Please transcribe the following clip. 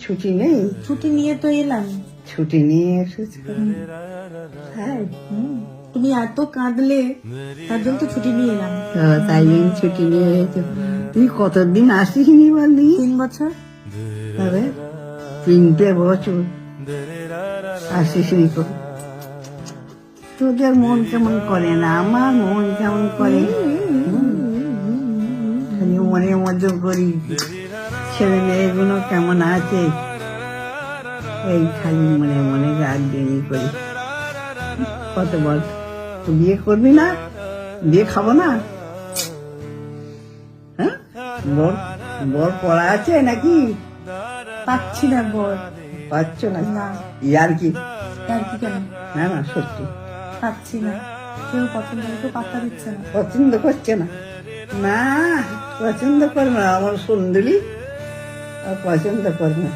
ছুটি নেই, ছুটি নিয়ে তো এলাম। ছুটি নিয়ে এসেছে। হ্যাঁ, তুমি এত কাঁদলে তার জন্য তো ছুটি নিয়ে এলাম। তাই জন্য ছুটি নিয়ে এসেছো। তুই কতদিন আসিসনি বললি? 3 বছর। তবে 3টে বছর আসিসনি তো। তোদের মন কেমন করে না, আমার মন কেমন করে। খালি মনের মধ্যে করি ছেলে মেয়েগুলো কেমন আছে, এই খালি মনে মনে রাত দিনই করি। কত বল, তুই বিয়ে করবি না? বিয়ে খাবো না? হ্যাঁ, বর বর পড়া আছে নাকি? পাচ্ছি না বর। পাচ্ছ না? না। ইয়ার কি? আর কি কেন? না না, সত্যি পাচ্ছি না, কেউ পছন্দ করে কেউ পাত্তা দিচ্ছে না। পছন্দ করছে না। না, পছন্দ করবে না, আমার সুন্দরী আর পছন্দ করবে না।